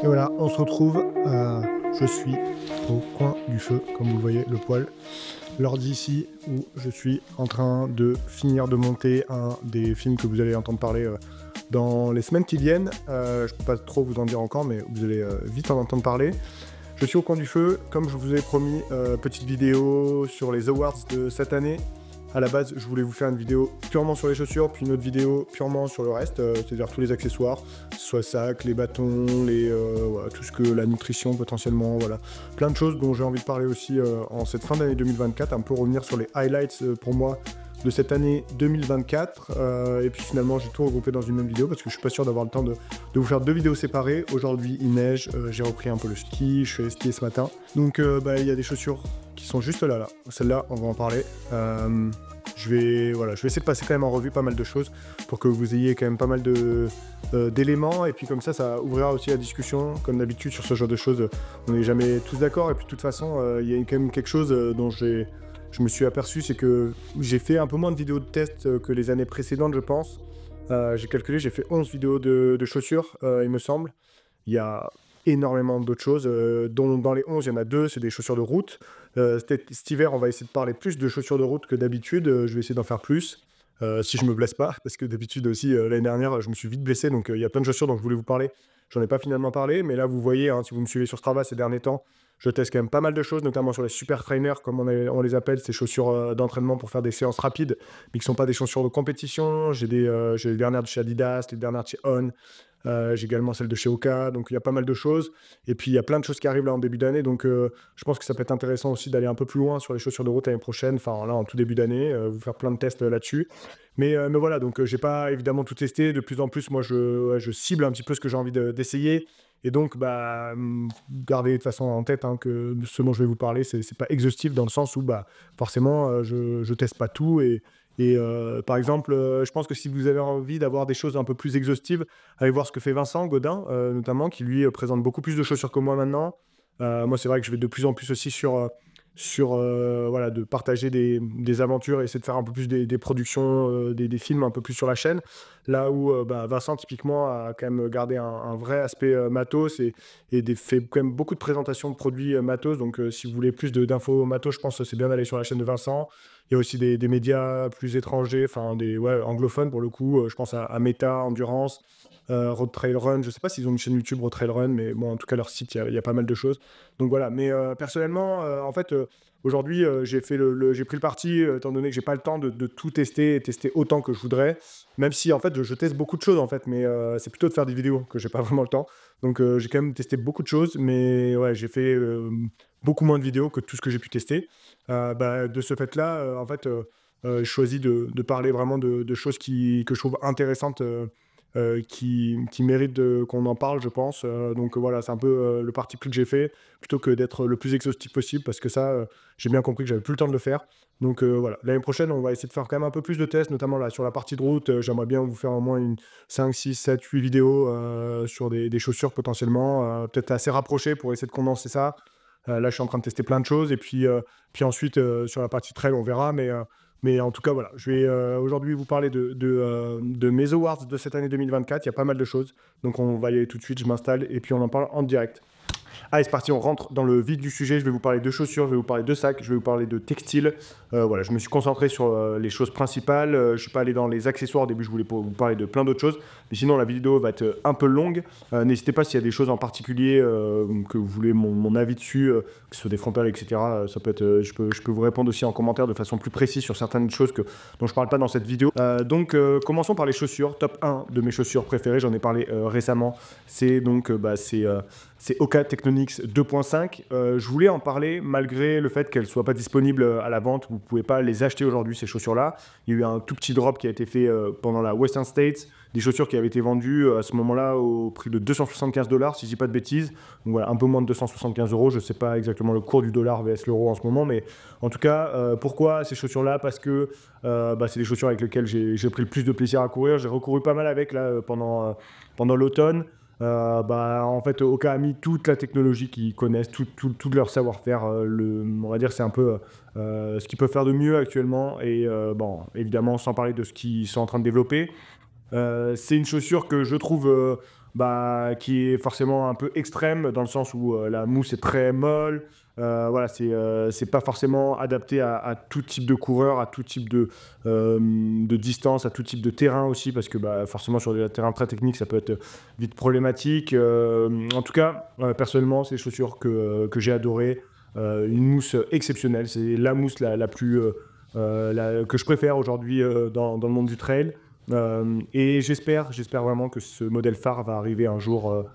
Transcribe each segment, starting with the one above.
Et voilà, on se retrouve. Je suis au coin du feu, comme vous le voyez, le poêle. L'ordi ici, où je suis en train de finir de monter un des films que vous allez entendre parler dans les semaines qui viennent. Je peux pas trop vous en dire encore, mais vous allez vite en entendre parler. Je suis au coin du feu, comme je vous ai promis, petite vidéo sur les awards de cette année. À la base, je voulais vous faire une vidéo purement sur les chaussures, puis une autre vidéo purement sur le reste, c'est-à-dire tous les accessoires, que ce soit sacs, les bâtons, voilà, tout ce que la nutrition potentiellement, voilà. Plein de choses dont j'ai envie de parler aussi en cette fin d'année 2024, un peu revenir sur les highlights pour moi de cette année 2024. Et puis finalement, j'ai tout regroupé dans une même vidéo parce que je suis pas sûr d'avoir le temps de vous faire deux vidéos séparées. Aujourd'hui, il neige, j'ai repris un peu le ski, je suis allé skier ce matin. Donc il y a des chaussures qui sont juste là. Celle-là, on va en parler. Je vais essayer de passer quand même en revue pas mal de choses pour que vous ayez quand même pas mal d'éléments, et puis comme ça ouvrira aussi la discussion. Comme d'habitude sur ce genre de choses, on n'est jamais tous d'accord, et puis de toute façon, il y a quand même quelque chose dont je me suis aperçu, c'est que j'ai fait un peu moins de vidéos de test que les années précédentes, je pense. J'ai calculé, j'ai fait 11 vidéos de chaussures, il me semble. Il y a énormément d'autres choses, dont dans les 11, il y en a 2, c'est des chaussures de route. Cet hiver, on va essayer de parler plus de chaussures de route que d'habitude. Je vais essayer d'en faire plus, si je me blesse pas, parce que d'habitude aussi, l'année dernière, je me suis vite blessé, donc il y a plein de chaussures dont je voulais vous parler. J'en ai pas finalement parlé, mais là, vous voyez, hein, si vous me suivez sur Strava ces derniers temps, je teste quand même pas mal de choses, notamment sur les super trainers, comme on les appelle, ces chaussures d'entraînement pour faire des séances rapides, mais qui sont pas des chaussures de compétition. J'ai les dernières de chez Adidas, les dernières de chez On. J'ai également celle de chez Oka, donc il y a pas mal de choses. Et puis il y a plein de choses qui arrivent là en début d'année, donc je pense que ça peut être intéressant aussi d'aller un peu plus loin sur les chaussures de route l'année prochaine, enfin là en tout début d'année, vous faire plein de tests là-dessus. Mais voilà, donc j'ai pas évidemment tout testé. De plus en plus, moi je cible un petit peu ce que j'ai envie d'essayer. Et donc, gardez de toute façon en tête que ce dont je vais vous parler, c'est pas exhaustif dans le sens où forcément je teste pas tout. Et par exemple, je pense que si vous avez envie d'avoir des choses un peu plus exhaustives, allez voir ce que fait Vincent Godin, notamment, qui lui présente beaucoup plus de chaussures que moi maintenant. Moi, c'est vrai que je vais de plus en plus aussi voilà, de partager des aventures et essayer de faire un peu plus des productions, des films un peu plus sur la chaîne. Là où Vincent, typiquement, a quand même gardé un vrai aspect matos et fait quand même beaucoup de présentations de produits matos. Donc, si vous voulez plus d'infos matos, je pense que c'est bien d'aller sur la chaîne de Vincent. Il y a aussi des médias plus étrangers, enfin anglophones pour le coup. Je pense à Meta, Endurance, Road Trail Run. Je ne sais pas s'ils ont une chaîne YouTube Road Trail Run, mais bon, en tout cas, leur site, il y a pas mal de choses. Donc voilà, mais personnellement, en fait, aujourd'hui, j'ai pris le parti, étant donné que j'ai pas le temps de tout tester et tester autant que je voudrais, même si en fait, je teste beaucoup de choses en fait, mais c'est plutôt de faire des vidéos que j'ai pas vraiment le temps. Donc j'ai quand même testé beaucoup de choses, mais ouais, j'ai fait beaucoup moins de vidéos que tout ce que j'ai pu tester. De ce fait-là, en fait, je choisis de parler vraiment de choses que je trouve intéressantes, qui méritent qu'on en parle, je pense. Donc voilà, c'est un peu le parti pris que j'ai fait, plutôt que d'être le plus exhaustif possible, parce que ça, j'ai bien compris que j'avais plus le temps de le faire. Donc voilà, l'année prochaine, on va essayer de faire quand même un peu plus de tests, notamment là sur la partie de route. J'aimerais bien vous faire au moins une 5, 6, 7, 8 vidéos sur des chaussures potentiellement, peut-être assez rapprochées pour essayer de condenser ça. Là, je suis en train de tester plein de choses, et puis ensuite, sur la partie trail, on verra, mais en tout cas, voilà, je vais aujourd'hui vous parler de mes awards de cette année 2024. Il y a pas mal de choses, donc on va y aller tout de suite, je m'installe, et puis on en parle en direct. Allez, c'est parti, on rentre dans le vif du sujet. Je vais vous parler de chaussures, je vais vous parler de sacs, je vais vous parler de textiles. Voilà, je me suis concentré sur les choses principales. Je ne suis pas allé dans les accessoires. Au début, je voulais vous parler de plein d'autres choses. Mais sinon, la vidéo va être un peu longue. N'hésitez pas s'il y a des choses en particulier que vous voulez mon avis dessus, que ce soit des frontales, etc. Ça peut être, je peux vous répondre aussi en commentaire de façon plus précise sur certaines choses dont je ne parle pas dans cette vidéo. Donc, commençons par les chaussures. Top 1 de mes chaussures préférées, j'en ai parlé récemment. C'est donc, c'est Oka Technonics 2.5. Je voulais en parler malgré le fait qu'elles ne soient pas disponibles à la vente. Vous ne pouvez pas les acheter aujourd'hui, ces chaussures-là. Il y a eu un tout petit drop qui a été fait pendant la Western States. Des chaussures qui avaient été vendues à ce moment-là au prix de 275 $, si je dis pas de bêtises. Donc voilà, un peu moins de 275 €. Je ne sais pas exactement le cours du dollar vs l'euro en ce moment, mais en tout cas, pourquoi ces chaussures-là? Parce que c'est des chaussures avec lesquelles j'ai pris le plus de plaisir à courir. J'ai recouru pas mal avec là pendant l'automne. En fait, Oka a mis toute la technologie qu'ils connaissent, tout leur savoir-faire. On va dire c'est un peu ce qu'ils peuvent faire de mieux actuellement. Et évidemment, sans parler de ce qu'ils sont en train de développer. C'est une chaussure que je trouve qui est forcément un peu extrême dans le sens où la mousse est très molle. Voilà, c'est pas forcément adapté à tout type de coureur, à tout type de distance, à tout type de terrain aussi, parce que forcément sur des terrains très techniques, ça peut être vite problématique. En tout cas, personnellement, c'est des chaussures que j'ai adorées. Une mousse exceptionnelle, c'est la mousse la plus que je préfère aujourd'hui dans le monde du trail. Et j'espère vraiment que ce modèle phare va arriver un jour,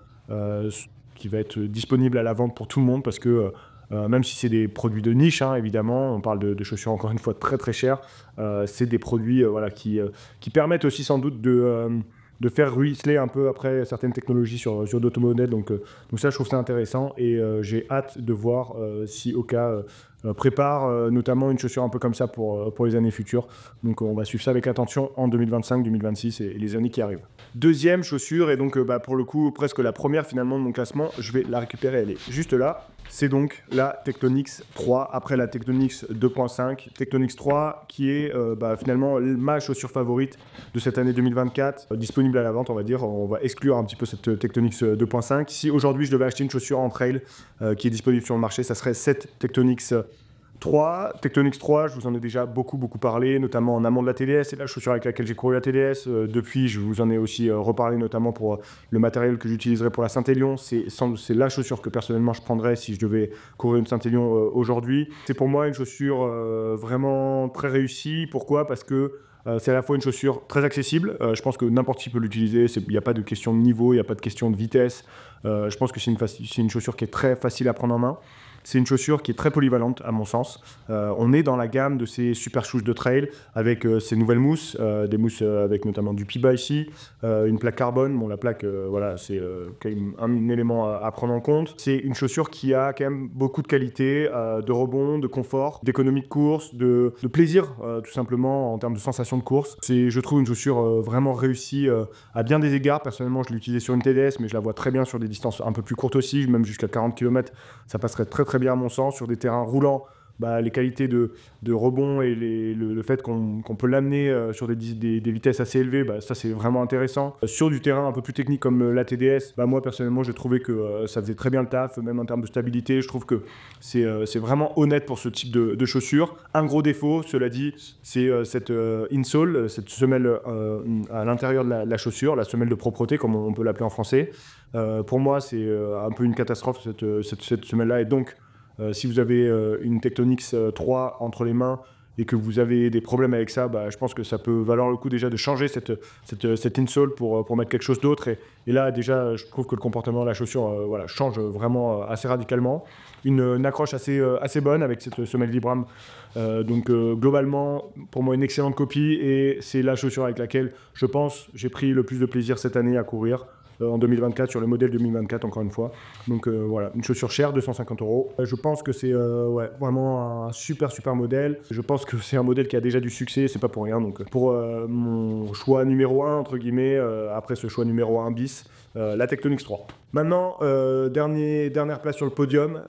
qui va être disponible à la vente pour tout le monde, parce que même si c'est des produits de niche, hein, évidemment, on parle de chaussures encore une fois très très chères, c'est des produits voilà, qui permettent aussi sans doute de faire ruisseler un peu après certaines technologies sur d'autres modèles. Donc ça, je trouve ça intéressant, et j'ai hâte de voir si Hoka prépare notamment une chaussure un peu comme ça pour les années futures. Donc on va suivre ça avec attention en 2025, 2026 et les années qui arrivent. Deuxième chaussure, et donc pour le coup presque la première finalement de mon classement, je vais la récupérer, elle est juste là. C'est donc la Tectonix 3, après la Tectonix 2.5. Tectonix 3 qui est finalement ma chaussure favorite de cette année 2024, disponible à la vente, on va dire. On va exclure un petit peu cette Tectonix 2.5. Si aujourd'hui je devais acheter une chaussure en trail qui est disponible sur le marché, ça serait cette Tectonix 3. Tectonix 3, je vous en ai déjà beaucoup parlé, notamment en amont de la TDS. C'est la chaussure avec laquelle j'ai couru la TDS. Depuis, je vous en ai aussi reparlé, notamment pour le matériel que j'utiliserai pour la Saint-Élion. C'est la chaussure que personnellement je prendrais si je devais courir une Saint-Élion aujourd'hui. C'est pour moi une chaussure vraiment très réussie. Pourquoi? Parce que c'est à la fois une chaussure très accessible. Je pense que n'importe qui peut l'utiliser. Il n'y a pas de question de niveau, il n'y a pas de question de vitesse. Je pense que c'est une chaussure qui est très facile à prendre en main. C'est une chaussure qui est très polyvalente à mon sens. On est dans la gamme de ces super shoes de trail avec ces nouvelles mousses, des mousses avec notamment du Piba ici, une plaque carbone. Bon, la plaque, voilà, c'est quand même un élément à prendre en compte. C'est une chaussure qui a quand même beaucoup de qualité, de rebond, de confort, d'économie de course, de plaisir tout simplement en termes de sensation de course. C'est, je trouve, une chaussure vraiment réussie à bien des égards. Personnellement, je l'ai utilisée sur une TDS, mais je la vois très bien sur des distances un peu plus courtes aussi, même jusqu'à 40 km. Ça passerait très bien à mon sens. Sur des terrains roulants, les qualités de rebond et le fait qu'on peut l'amener sur des vitesses assez élevées, ça c'est vraiment intéressant. Sur du terrain un peu plus technique comme la TDS, moi personnellement j'ai trouvé que ça faisait très bien le taf, même en termes de stabilité. Je trouve que c'est vraiment honnête pour ce type de chaussures. Un gros défaut, cela dit, c'est cette insole, cette semelle à l'intérieur de la chaussure, la semelle de propreté comme on peut l'appeler en français. Pour moi c'est un peu une catastrophe cette semelle-là, et donc si vous avez une Tectonix 3 entre les mains et que vous avez des problèmes avec ça, je pense que ça peut valoir le coup déjà de changer cette insole pour mettre quelque chose d'autre. Et là, déjà, je trouve que le comportement de la chaussure change vraiment assez radicalement. Une accroche assez bonne avec cette semelle Vibram. Globalement, pour moi, une excellente copie. Et c'est la chaussure avec laquelle, je pense, j'ai pris le plus de plaisir cette année à courir. En 2024, sur le modèle 2024 encore une fois. Donc voilà, une chaussure chère, 250 €. Je pense que c'est vraiment un super modèle. Je pense que c'est un modèle qui a déjà du succès, c'est pas pour rien. Donc pour mon choix numéro 1, entre guillemets, après ce choix numéro 1 bis, la Tectonix 3. Maintenant, dernière place sur le podium,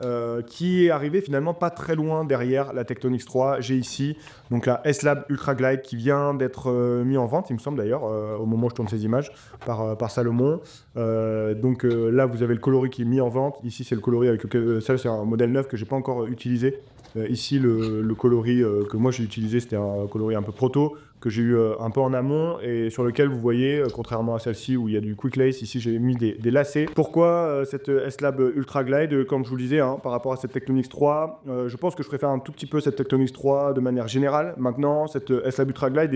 qui est arrivée finalement pas très loin derrière la Tectonix 3. J'ai ici donc la S-Lab Ultra Glide qui vient d'être mis en vente, il me semble d'ailleurs, au moment où je tourne ces images, par Salomon. Là, vous avez le coloris qui est mis en vente. Ici, c'est le coloris avec lequel... ça, c'est un modèle neuf que j'ai pas encore utilisé. Ici, le coloris que moi j'ai utilisé, c'était un coloris un peu proto, que j'ai eu un peu en amont, et sur lequel vous voyez, contrairement à celle-ci où il y a du quick lace, ici j'ai mis des lacets. Pourquoi cette S-Lab Ultra Glide? Comme je vous le disais, par rapport à cette Tectonix 3, je pense que je préfère un tout petit peu cette Tectonix 3 de manière générale. Maintenant, cette S-Lab Ultra Glide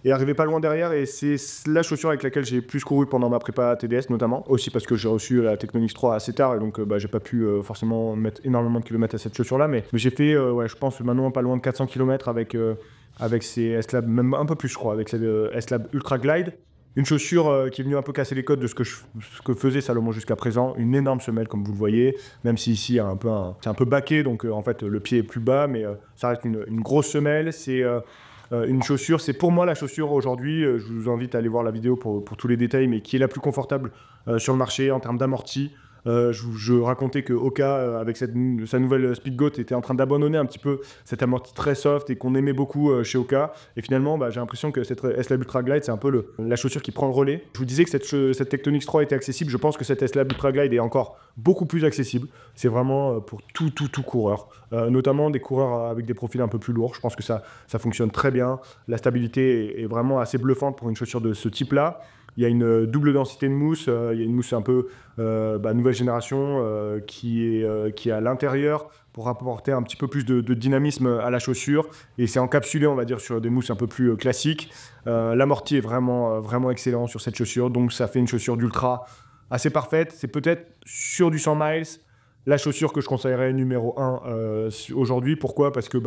est arrivé pas loin derrière, et c'est la chaussure avec laquelle j'ai plus couru pendant ma prépa TDS notamment, aussi parce que j'ai reçu la Tectonix 3 assez tard, et donc j'ai pas pu forcément mettre énormément de kilomètres à cette chaussure là, mais j'ai fait je pense maintenant pas loin de 400 km avec ces S-Lab, même un peu plus je crois, avec cette S-Lab Ultra Glide. Une chaussure qui est venue un peu casser les codes de ce que faisait Salomon jusqu'à présent. Une énorme semelle comme vous le voyez, même si ici c'est un peu baqué, donc en fait le pied est plus bas, mais ça reste une grosse semelle. C'est une chaussure, c'est pour moi la chaussure aujourd'hui, je vous invite à aller voir la vidéo pour tous les détails, mais qui est la plus confortable sur le marché en termes d'amorti. Je racontais que Oka, avec sa nouvelle Speedgoat, était en train d'abandonner un petit peu cette amorti très soft et qu'on aimait beaucoup chez Oka. Et finalement, bah, j'ai l'impression que cette S-Lab Ultra Glide, c'est un peu la chaussure qui prend le relais. Je vous disais que cette Tectonix 3 était accessible. Je pense que cette S-Lab Ultra Glide est encore beaucoup plus accessible. C'est vraiment pour tout coureur, notamment des coureurs avec des profils un peu plus lourds. Je pense que ça fonctionne très bien. La stabilité est vraiment assez bluffante pour une chaussure de ce type-là. Il y a une double densité de mousse, il y a une mousse un peu nouvelle génération qui est à l'intérieur pour apporter un petit peu plus de dynamisme à la chaussure. Et c'est encapsulé, on va dire, sur des mousses un peu plus classiques. L'amorti est vraiment excellent sur cette chaussure, donc ça fait une chaussure d'ultra assez parfaite. C'est peut-être sur du 100 miles la chaussure que je conseillerais numéro 1 aujourd'hui. Pourquoi? Parce que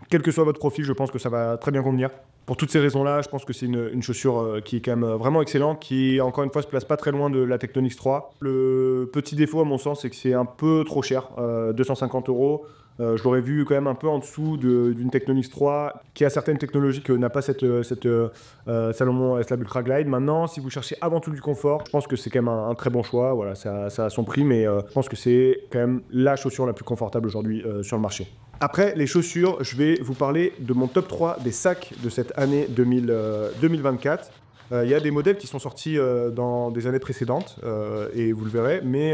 quel que soit votre profil, je pense que ça va très bien convenir. Pour toutes ces raisons-là, je pense que c'est une chaussure qui est quand même vraiment excellente, qui, encore une fois, se place pas très loin de la Tectonix 3. Le petit défaut, à mon sens, c'est que c'est un peu trop cher, 250 €. Je l'aurais vu quand même un peu en dessous d'une Tectonix 3 qui a certaines technologies que n'a pas cette Salomon S-Lab Ultra Glide. Maintenant, si vous cherchez avant tout du confort, je pense que c'est quand même un très bon choix. Voilà, ça a son prix, mais je pense que c'est quand même la chaussure la plus confortable aujourd'hui sur le marché. Après les chaussures, je vais vous parler de mon top 3 des sacs de cette année 2024. Il y a des modèles qui sont sortis dans des années précédentes, et vous le verrez, mais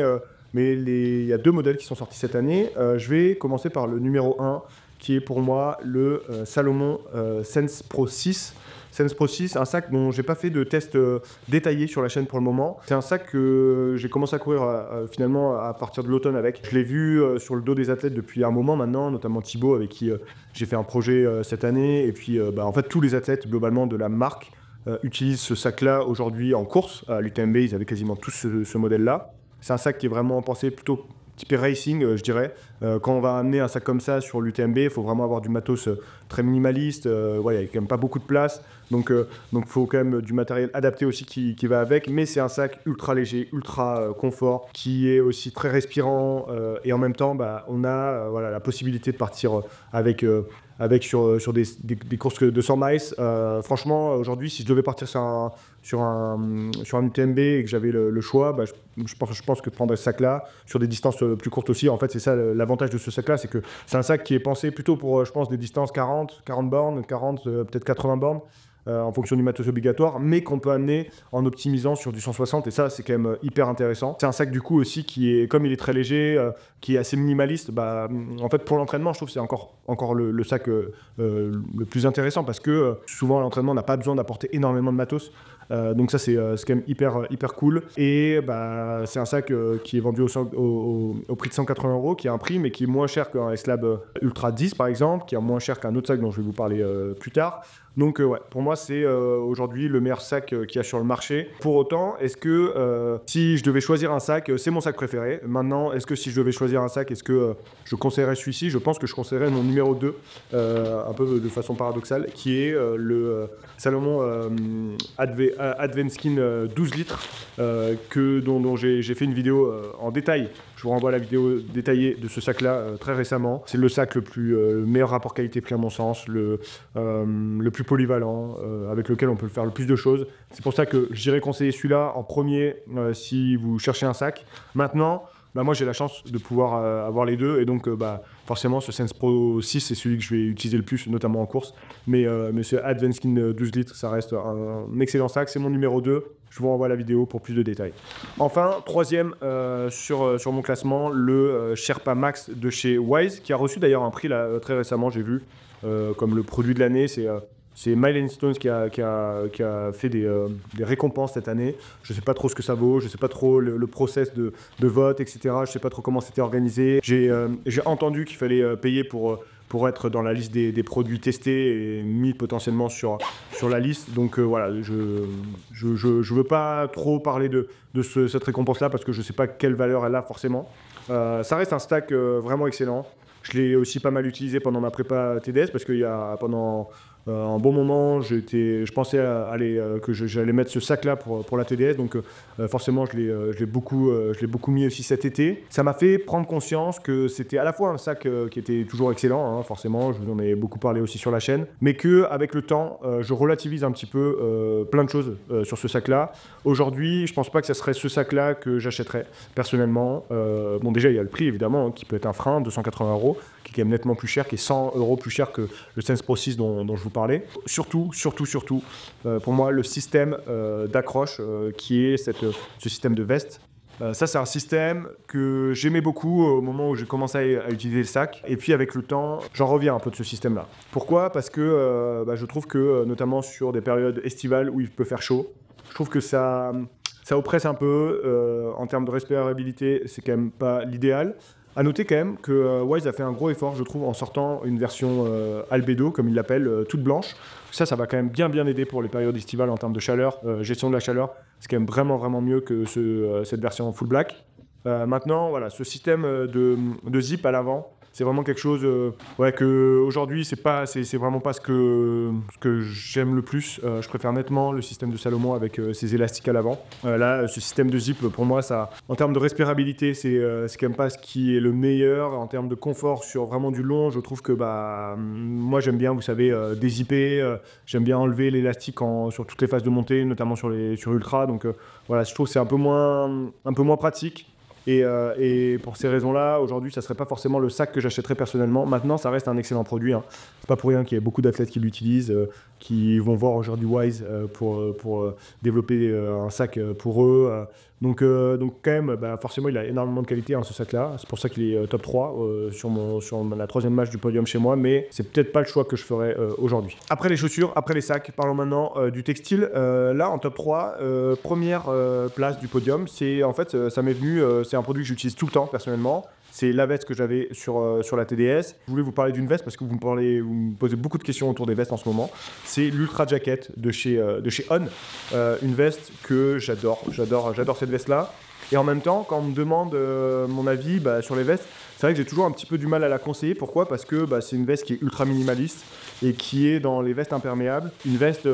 il y a 2 modèles qui sont sortis cette année. Je vais commencer par le numéro 1, qui est pour moi le Salomon Sense Pro 6. Sense Pro 6, un sac dont j'ai pas fait de test détaillé sur la chaîne pour le moment. C'est un sac que j'ai commencé à courir finalement à partir de l'automne avec. Je l'ai vu sur le dos des athlètes depuis un moment maintenant, notamment Thibaut avec qui j'ai fait un projet cette année. Et puis en fait tous les athlètes globalement de la marque utilisent ce sac-là aujourd'hui en course. À l'UTMB, ils avaient quasiment tous ce modèle-là. C'est un sac qui est vraiment pensé plutôt typé racing, je dirais. Quand on va amener un sac comme ça sur l'UTMB, il faut vraiment avoir du matos très minimaliste. Ouais, il n'y a quand même pas beaucoup de place. Donc il faut quand même du matériel adapté aussi qui va avec. Mais c'est un sac ultra léger, ultra confort, qui est aussi très respirant. Et en même temps, on a la possibilité de partir avec sur des courses de 100 miles. Franchement, aujourd'hui, si je devais partir sur un UTMB et que j'avais le choix, je pense que prendre ce sac-là sur des distances plus courtes aussi. En fait, c'est ça l'avantage de ce sac-là, c'est que c'est un sac qui est pensé plutôt pour, je pense, des distances 40 bornes, 40, peut-être 80 bornes. En fonction du matos obligatoire, mais qu'on peut amener en optimisant sur du 160, et ça c'est quand même hyper intéressant. C'est un sac du coup aussi qui est, comme il est très léger, qui est assez minimaliste, en fait pour l'entraînement je trouve que c'est encore le sac le plus intéressant, parce que souvent l'entraînement n'a pas besoin d'apporter énormément de matos. Donc ça c'est quand même hyper cool, et c'est un sac qui est vendu au prix de 180 €, qui a un prix mais qui est moins cher qu'un S-Lab Ultra 10 par exemple, qui est moins cher qu'un autre sac dont je vais vous parler plus tard. Donc ouais, pour moi c'est aujourd'hui le meilleur sac qu'il y a sur le marché. Pour autant, est-ce que si je devais choisir un sac, c'est mon sac préféré. Maintenant, est-ce que si je devais choisir un sac, est-ce que je conseillerais celui-ci? Je pense que je conseillerais mon numéro 2, un peu de façon paradoxale, qui est le Salomon Advanced 12 litres, dont j'ai fait une vidéo en détail. Je vous renvoie à la vidéo détaillée de ce sac-là très récemment. C'est le sac le meilleur rapport qualité-prix à mon sens, le plus polyvalent, avec lequel on peut faire le plus de choses. C'est pour ça que j'irais conseiller celui-là en premier si vous cherchez un sac. Maintenant, moi j'ai la chance de pouvoir avoir les deux, et donc forcément ce Sense Pro 6 c'est celui que je vais utiliser le plus, notamment en course. Mais ce Advanced 12 litres, ça reste un excellent sac, c'est mon numéro 2. Je vous renvoie à la vidéo pour plus de détails. Enfin, troisième sur mon classement, le Sherpa Max de chez Wise, qui a reçu d'ailleurs un prix là, très récemment, j'ai vu, comme le produit de l'année. C'est Milestones qui a fait des récompenses cette année. Je ne sais pas trop ce que ça vaut, je ne sais pas trop le process de vote, etc. Je ne sais pas trop comment c'était organisé. J'ai entendu qu'il fallait payer pour être dans la liste des produits testés et mis potentiellement sur la liste. Donc voilà, je veux pas trop parler de cette récompense-là, parce que je ne sais pas quelle valeur elle a forcément. Ça reste un stack vraiment excellent. Je l'ai aussi pas mal utilisé pendant ma prépa TDS, parce qu'il y a pendant un bon moment, je pensais que j'allais mettre ce sac-là pour la TDS, donc forcément je l'ai beaucoup mis aussi cet été. Ça m'a fait prendre conscience que c'était à la fois un sac qui était toujours excellent, hein, forcément, je vous en ai beaucoup parlé aussi sur la chaîne, mais qu'avec le temps, je relativise un petit peu plein de choses sur ce sac-là. Aujourd'hui, je pense pas que ça serait ce sac-là que j'achèterais personnellement. Bon, déjà, il y a le prix évidemment, hein, qui peut être un frein, 280 €, qui est quand même nettement plus cher, qui est 100 € plus cher que le Sense Pro 6 dont je vous parlais. Surtout, pour moi, le système d'accroche qui est ce système de veste. Ça, c'est un système que j'aimais beaucoup au moment où j'ai commencé à utiliser le sac. Et puis, avec le temps, j'en reviens un peu de ce système-là. Pourquoi? Parce que je trouve que, notamment sur des périodes estivales où il peut faire chaud, je trouve que ça oppresse un peu. En termes de respirabilité, c'est quand même pas l'idéal. À noter quand même que Wize a fait un gros effort, je trouve, en sortant une version Albedo, comme il l'appelle, toute blanche. Ça va quand même bien aider pour les périodes estivales en termes de chaleur, gestion de la chaleur. C'est quand même vraiment mieux que cette version full black. Maintenant, voilà, ce système de zip à l'avant, c'est vraiment quelque chose que aujourd'hui c'est vraiment pas ce que j'aime le plus. Je préfère nettement le système de Salomon avec ses élastiques à l'avant. Là, ce système de zip, pour moi, ça, en termes de respirabilité, c'est quand même pas ce qui est le meilleur. En termes de confort sur vraiment du long, je trouve que moi j'aime bien, vous savez, dézipper. J'aime bien enlever l'élastique sur toutes les phases de montée, notamment sur Ultra. Donc voilà, je trouve que c'est un peu moins pratique. Et pour ces raisons-là, aujourd'hui, ça ne serait pas forcément le sac que j'achèterais personnellement. Maintenant, ça reste un excellent produit, hein. C'est pas pour rien qu'il y a beaucoup d'athlètes qui l'utilisent, qui vont voir aujourd'hui Wize pour développer un sac pour eux. Donc quand même, forcément, il a énormément de qualité, hein, ce sac-là. C'est pour ça qu'il est top 3 sur la 3e match du podium chez moi, mais c'est peut-être pas le choix que je ferais aujourd'hui. Après les chaussures, après les sacs, parlons maintenant du textile. Là, en top 3, première place du podium, ça m'est venu, c'est un produit que j'utilise tout le temps, personnellement. C'est la veste que j'avais sur la TDS. Je voulais vous parler d'une veste parce que vous me posez beaucoup de questions autour des vestes en ce moment. C'est l'Ultra Jacket de chez On. Une veste que j'adore cette veste-là. Et en même temps, quand on me demande mon avis sur les vestes, c'est vrai que j'ai toujours un petit peu du mal à la conseiller. Pourquoi? Parce que c'est une veste qui est ultra minimaliste et qui est dans les vestes imperméables. Une veste,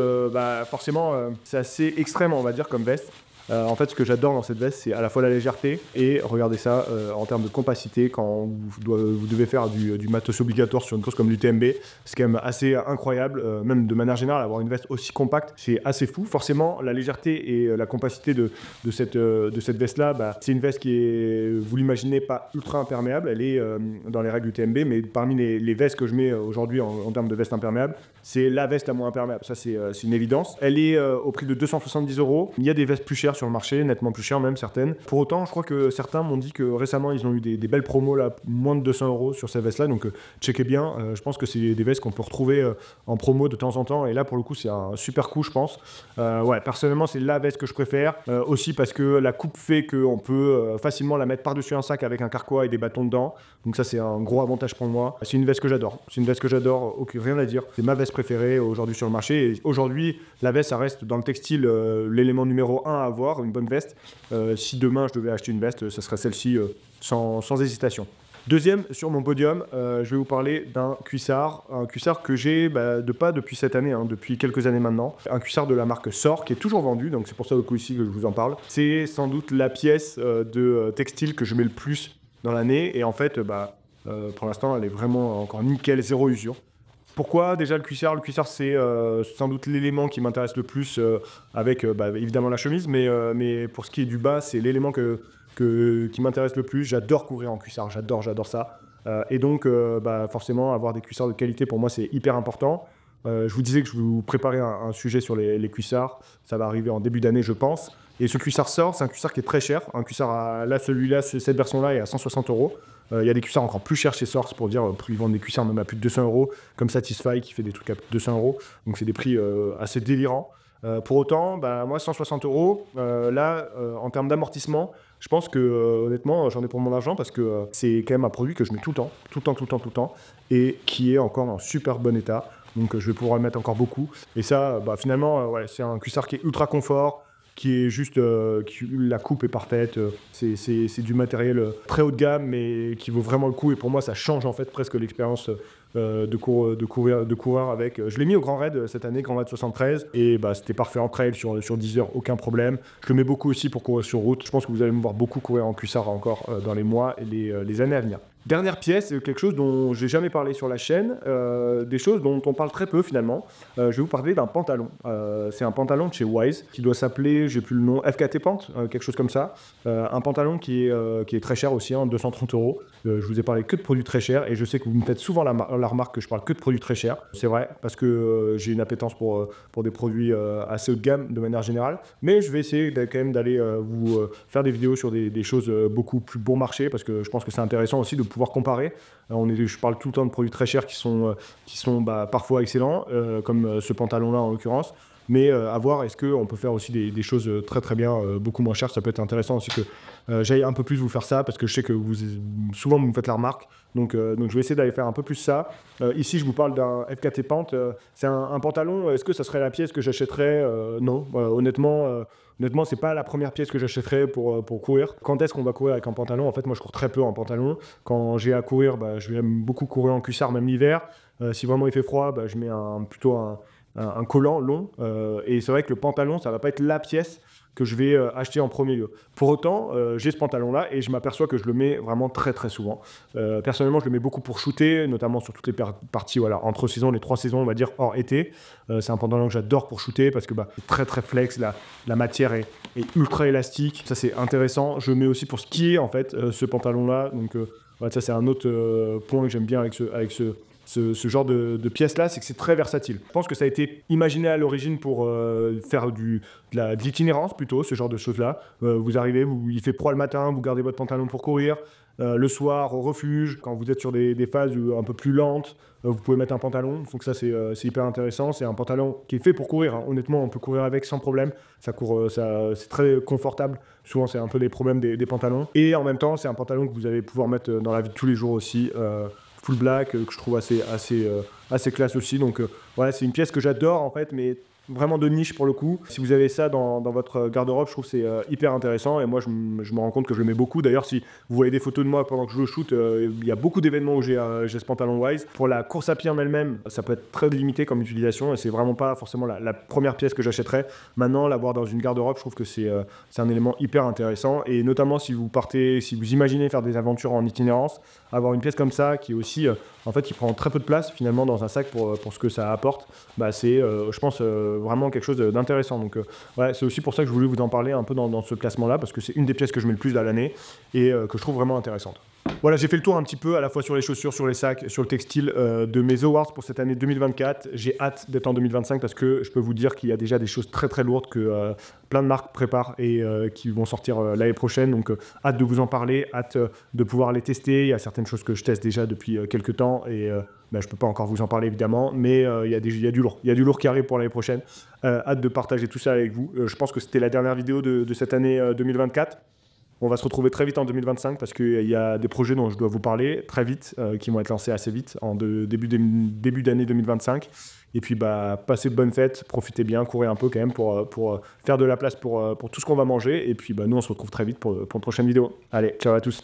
forcément, c'est assez extrême, on va dire, comme veste. En fait, ce que j'adore dans cette veste, c'est à la fois la légèreté et, regardez ça, en termes de compacité, quand vous devez faire du matos obligatoire sur une course comme l'UTMB, c'est quand même assez incroyable. Même de manière générale, avoir une veste aussi compacte, c'est assez fou. Forcément, la légèreté et la compacité de cette veste-là, c'est une veste qui est, vous l'imaginez, pas ultra imperméable. Elle est dans les règles UTMB, mais parmi les vestes que je mets aujourd'hui en termes de veste imperméable, c'est la veste la moins imperméable. Ça, c'est une évidence. Elle est au prix de 270 €. Il y a des vestes plus chères sur le marché, nettement plus chères même, certaines. Pour autant, je crois que certains m'ont dit que récemment, ils ont eu des belles promos, là, moins de 200 € sur ces vestes-là. Donc, checkez bien. Je pense que c'est des vestes qu'on peut retrouver en promo de temps en temps. Et là, pour le coup, c'est un super coup, je pense. Personnellement, c'est la veste que je préfère. Aussi parce que la coupe fait qu'on peut facilement la mettre par-dessus un sac avec un carquois et des bâtons dedans. Donc ça, c'est un gros avantage pour moi. C'est une veste que j'adore. Rien à dire. C'est ma veste préférée aujourd'hui sur le marché. Et aujourd'hui, la veste, ça reste dans le textile l'élément numéro 1 à avoir, une bonne veste. Si demain, je devais acheter une veste, ça serait celle-ci sans hésitation. Deuxième sur mon podium, je vais vous parler d'un cuissard. Un cuissard que j'ai pas depuis cette année, hein, depuis quelques années maintenant. Un cuissard de la marque SOR qui est toujours vendu, donc c'est pour ça au coup ici que je vous en parle. C'est sans doute la pièce de textile que je mets le plus dans l'année. Et en fait, pour l'instant, elle est vraiment encore nickel, zéro usure. Pourquoi déjà le cuissard? Le cuissard, c'est sans doute l'élément qui m'intéresse le plus avec évidemment la chemise, mais pour ce qui est du bas, c'est l'élément qui m'intéresse le plus. J'adore courir en cuissard, j'adore ça. Et donc, forcément, avoir des cuissards de qualité, pour moi, c'est hyper important. Je vous disais que je vais vous préparer un sujet sur les cuissards. Ça va arriver en début d'année, je pense. Et ce cuissard SOR, c'est un cuissard qui est très cher. Un cuissard, cette version-là est à 160 €. Il y a des cuissards encore plus chers chez Source, pour dire, ils vendent des cuissards même à plus de 200 €, comme Satisfy qui fait des trucs à plus de 200 €. Donc c'est des prix assez délirants. Pour autant, moi 160 €, en termes d'amortissement, je pense que honnêtement, j'en ai pour mon argent parce que c'est quand même un produit que je mets tout le temps, et qui est encore en super bon état. Donc je vais pouvoir le mettre encore beaucoup. Et ça, finalement, c'est un cuissard qui est ultra confort. qui est juste, la coupe est parfaite, c'est du matériel très haut de gamme, mais qui vaut vraiment le coup, et pour moi ça change en fait presque l'expérience de coureur avec. Je l'ai mis au Grand Raid cette année, Grand Raid 73, et bah, c'était parfait en trail sur 10 heures, aucun problème. Je le mets beaucoup aussi pour courir sur route. Je pense que vous allez me voir beaucoup courir en cuissard encore dans les mois et les années à venir. Dernière pièce, quelque chose dont j'ai jamais parlé sur la chaîne, des choses dont on parle très peu finalement. Je vais vous parler d'un pantalon. C'est un pantalon de chez Wise qui doit s'appeler, j'ai plus le nom, FKT Pant, quelque chose comme ça. Un pantalon qui est très cher aussi, 230 €. Je vous ai parlé que de produits très chers et je sais que vous me faites souvent la remarque que je parle que de produits très chers. C'est vrai parce que j'ai une appétence pour des produits assez haut de gamme de manière générale. Mais je vais essayer quand même d'aller vous faire des vidéos sur des choses beaucoup plus bon marché parce que je pense que c'est intéressant aussi de pouvoir comparer. Je parle tout le temps de produits très chers qui sont parfois excellents, comme ce pantalon-là en l'occurrence. Mais à voir, est-ce qu'on peut faire aussi des choses très très bien, beaucoup moins chères. Ça peut être intéressant aussi que j'aille un peu plus vous faire ça, parce que je sais que souvent vous me faites la remarque. Donc je vais essayer d'aller faire un peu plus ça. Ici, je vous parle d'un FKT Pant. C'est un pantalon, est-ce que ça serait la pièce que j'achèterais? Non, honnêtement, c'est pas la première pièce que j'achèterais pour courir. Quand est-ce qu'on va courir avec un pantalon? En fait, moi, je cours très peu en pantalon. Quand j'ai à courir, je vais beaucoup courir en cuissard, même l'hiver. Si vraiment il fait froid, je mets plutôt un collant long. Et c'est vrai que le pantalon, ça va pas être la pièce que je vais acheter en premier lieu. Pour autant, j'ai ce pantalon-là et je m'aperçois que je le mets vraiment très très souvent. Personnellement, je le mets beaucoup pour shooter, notamment sur toutes les parties, voilà, entre saisons, les 3 saisons, on va dire, hors été. C'est un pantalon que j'adore pour shooter parce que c'est très très flex, la matière est ultra élastique. Ça, c'est intéressant. Je mets aussi pour skier, en fait, ce pantalon-là. Donc, voilà, ça, c'est un autre point que j'aime bien avec ce genre de pièce-là, c'est que c'est très versatile. Je pense que ça a été imaginé à l'origine pour faire de l'itinérance plutôt, ce genre de choses-là. Vous arrivez, il fait froid le matin, vous gardez votre pantalon pour courir. Le soir, au refuge, quand vous êtes sur des phases un peu plus lentes, vous pouvez mettre un pantalon. Donc ça, c'est hyper intéressant. C'est un pantalon qui est fait pour courir, hein. Honnêtement, on peut courir avec sans problème. C'est très confortable. Souvent, c'est un peu les problèmes des pantalons. Et en même temps, c'est un pantalon que vous allez pouvoir mettre dans la vie de tous les jours aussi. Full black, que je trouve assez classe aussi. Donc voilà, c'est une pièce que j'adore en fait, mais vraiment de niche pour le coup. Si vous avez ça dans votre garde-robe, je trouve que c'est hyper intéressant et moi je me rends compte que je le mets beaucoup. D'ailleurs, si vous voyez des photos de moi pendant que je shoot, il y a beaucoup d'événements où j'ai ce pantalon Wise. Pour la course à pied en elle-même, ça peut être très limité comme utilisation et c'est vraiment pas forcément la première pièce que j'achèterais. Maintenant, l'avoir dans une garde-robe, je trouve que c'est un élément hyper intéressant et notamment si vous imaginez faire des aventures en itinérance, avoir une pièce comme ça qui est aussi en fait qui prend très peu de place finalement dans un sac pour ce que ça apporte, c'est je pense vraiment quelque chose d'intéressant. Donc ouais, c'est aussi pour ça que je voulais vous en parler un peu dans ce classement-là, parce que c'est une des pièces que je mets le plus à l'année et que je trouve vraiment intéressante. Voilà, j'ai fait le tour un petit peu à la fois sur les chaussures, sur les sacs, sur le textile de mes awards pour cette année 2024. J'ai hâte d'être en 2025 parce que je peux vous dire qu'il y a déjà des choses très très lourdes que plein de marques préparent et qui vont sortir l'année prochaine. Donc hâte de vous en parler, hâte de pouvoir les tester. Il y a certaines choses que je teste déjà depuis quelques temps et je ne peux pas encore vous en parler évidemment, mais il y a du lourd. Il y a du lourd qui arrive pour l'année prochaine. Hâte de partager tout ça avec vous. Je pense que c'était la dernière vidéo de cette année 2024. On va se retrouver très vite en 2025 parce qu'il y a des projets dont je dois vous parler très vite, qui vont être lancés assez vite en début d'année 2025. Et puis passez de bonnes fêtes, profitez bien, courez un peu quand même pour faire de la place pour tout ce qu'on va manger. Et puis nous on se retrouve très vite pour une prochaine vidéo. Allez, ciao à tous.